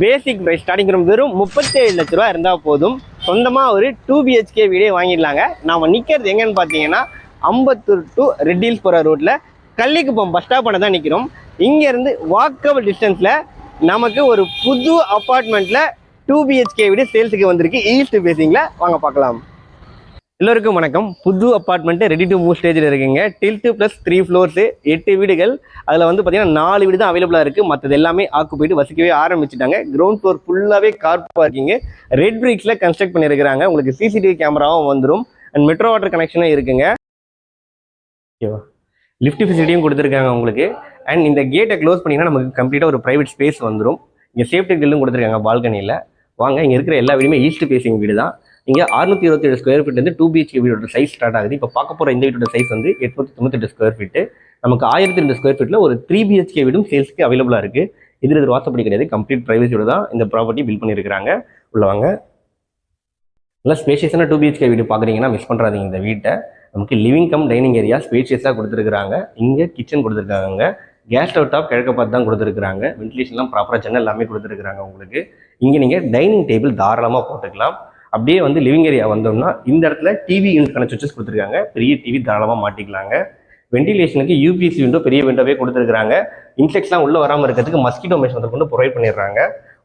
பேசிக் price starting வெறும் 37 லட்ச ரூபா இருந்தால் போதும். சொந்தமாக ஒரு 2 BHK வீடே வாங்கிடலாங்க. நாம் நிற்கிறது எங்கன்னு பார்த்தீங்கன்னா அம்பத்தூர் டு ரெட் ஹில்ஸ் போகிற ரோட்டில் கள்ளிக்குப்பம் பஸ் ஸ்டாப் பண்ண தான் நிற்கிறோம். இங்கேருந்து வாக்கபிள் டிஸ்டன்ஸில் நமக்கு ஒரு புது அப்பார்ட்மெண்ட்டில் 2 BHK வீடு சேல்ஸுக்கு வந்திருக்கு. ஈஸ்ட் பேசிங்கில் வாங்க பார்க்கலாம். எல்லோருக்கும் வணக்கம். புது அப்பார்ட்மெண்ட்டு ரெடி டு மூவ் ஸ்டேஜில் இருக்குங்க. டில்ட்டு ப்ளஸ் 3 ஃப்ளோர்ஸு 8 வீடுகள். அதில் வந்து பார்த்தீங்கன்னா 4 வீடு தான் அவைலபிளாக இருக்குது. மற்றது எல்லாமே ஆக்குப்பைடு வசிக்கவே ஆரம்பிச்சுட்டாங்க. கிரவுண்ட் ஃப்ளோர் ஃபுல்லாகவே கார் பார்க்கிங்கு ரெட் பிரிக்ஸில் கன்ஸ்ட்ரக்ட் பண்ணியிருக்கிறாங்க. உங்களுக்கு சிசிடிவி கேமராவும் வந்துடும். அண்ட் மெட்ரோ வாட்டர் கனெக்ஷனும் இருக்குங்க. ஓகேவா, லிஃப்ட் ஃபெசிலிட்டியும் கொடுத்துருக்காங்க உங்களுக்கு. அண்ட் இந்த கேட்டை க்ளோஸ் பண்ணிங்கன்னா நமக்கு கம்ப்ளீட்டாக ஒரு ப்ரைவேட் ஸ்பேஸ் வந்துடும். இங்கே சேஃப்டி கில்லும் கொடுத்துருக்காங்க பால்கனியில். வாங்க, இங்கே இருக்கிற எல்லா வீடுமே ஈஸ்ட் ஃபேசிங் வீடு தான். இங்கே 627 ஸ்கொயர் ஃபீட்லேருந்து 2 BHK வீடோட சைஸ் ஸ்டார்ட் ஆகுது. இப்போ பார்க்க போகிற இந்த வீட்டோட சைஸ் வந்து 898 ஸ்கொயர் ஃபீட்டு. நமக்கு 1002 ஸ்கொயர் ஃபீட்டில் ஒரு 3 BHK வீடும் சேல்ஸுக்கு அவைலபிளாக இருக்குது. இது வாசப்படி கிடையாது, கம்ப்ளீட் ப்ரைவசியோட தான் இந்த ப்ராப்பர்ட்டி பில்ட் பண்ணியிருக்கிறாங்க. உள்ள வாங்க. நல்லா ஸ்பேஷியஸான 2 BHK வீடு பார்க்குறீங்கன்னா மிஸ் பண்ணுறாதீங்க இந்த வீட்டை. நமக்கு லிவிங் கம் டைனிங் ஏரியா ஸ்பேஷியஸாக கொடுத்துருக்காங்க. இங்கே கிச்சன் கொடுத்துருக்காங்க. கேஸ் ஸ்டவ் டாப் கிழக்க பார்த்து தான் கொடுத்துருக்காங்க. வென்டிலேஷன்லாம் ப்ராப்பராக ஜன்னல் எல்லாமே கொடுத்துருக்காங்க உங்களுக்கு. இங்கே நீங்கள் டைனிங் டேபிள் தாராளமாக போட்டுக்கலாம். அப்படியே வந்து லிவிங் ஏரியா வந்தோம்னா இந்த இடத்துல டிவி யூனிட்கான சுவிட்சஸ் கொடுத்துருக்காங்க. பெரிய டிவி தாராளமாக மாட்டிக்கலாங்க. வென்டிலேஷனுக்கு யூபிஎஸ்சி விண்டோ பெரிய விண்டோவே கொடுத்துருக்காங்க. இன்செக்ட்ஸ்லாம் உள்ளே வராமல் இருக்கிறதுக்கு மஸ்கிட்டோ மெஷ் வந்து கொண்டு ப்ரொவைட் பண்ணிடுறாங்க.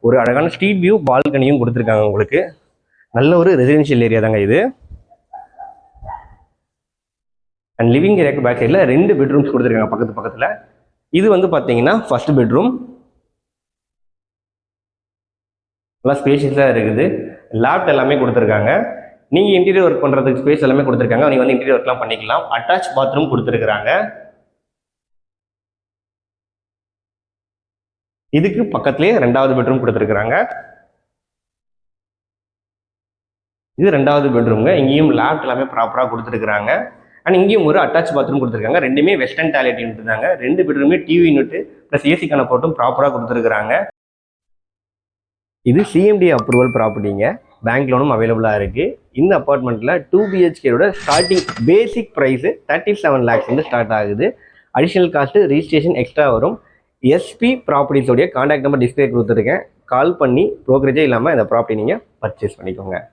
ஒரு அழகான ஸ்ட்ரீட் வியூ பால்கனியும் கொடுத்துருக்காங்க உங்களுக்கு. நல்ல ஒரு ரெசிடென்ஷியல் ஏரியா தாங்க இது. அண்ட் லிவிங் ஏரியாவுக்கு பேக் சைடில் 2 பெட்ரூம்ஸ் கொடுத்துருக்காங்க பக்கத்தில். இது வந்து பார்த்தீங்கன்னா ஃபர்ஸ்ட் பெட்ரூம். நல்லா ஸ்பேஷியஸாக இருக்குது. லேப்ட் எல்லாமே கொடுத்துருக்காங்க. நீங்கள் இன்டீரியர் ஒர்க் பண்ணுறதுக்கு ஸ்பேஸ் எல்லாமே கொடுத்துருக்காங்க. நீங்கள் வந்து இன்டீரியர் ஒர்க்லாம் பண்ணிக்கலாம். அட்டாச் பாத்ரூம் கொடுத்துருக்குறாங்க. இதுக்கு பக்கத்துலேயே 2வது பெட்ரூம் கொடுத்துருக்குறாங்க. இது 2வது பெட்ரூம்ங்க. இங்கேயும் லேப்ட் எல்லாமே ப்ராப்பராக கொடுத்துருக்குறாங்க. அண்ட் இங்கேயும் ஒரு அட்டாச் பாத்ரூம் கொடுத்துருக்காங்க. ரெண்டுமே வெஸ்டர்ன் டாய்லெட் யூனிட் தாங்க. 2 பெட்ரூமே டிவி யூனிட் ப்ளஸ் ஏசிக்கான போட்டும் ப்ராப்பராக கொடுத்துருக்குறாங்க. இது சிஎம்டி அப்ரூவல் ப்ராப்பர்ட்டிங்க. பேங்க் லோனும் அவைலபிளாக இருக்குது. இந்த அப்பார்ட்மெண்ட்டில் 2 BHKயோட ஸ்டார்டிங் பேசிக் ப்ரைஸு 37 lakhs வந்து ஸ்டார்ட் ஆகுது. அடிஷ்னல் காஸ்ட்டு ரிஜிஸ்ட்ரேஷன் எக்ஸ்ட்ரா வரும். எஸ்பி ப்ராப்பர்ட்டிஸோடைய கான்டாக்ட் நம்பர் டிஸ்பிளே கொடுத்துருக்கேன். கால் பண்ணி ப்ரோக்கரேஜே இல்லாமல் இந்த ப்ராப்பர்ட்டி நீங்கள் பர்ச்சேஸ் பண்ணிக்கோங்க.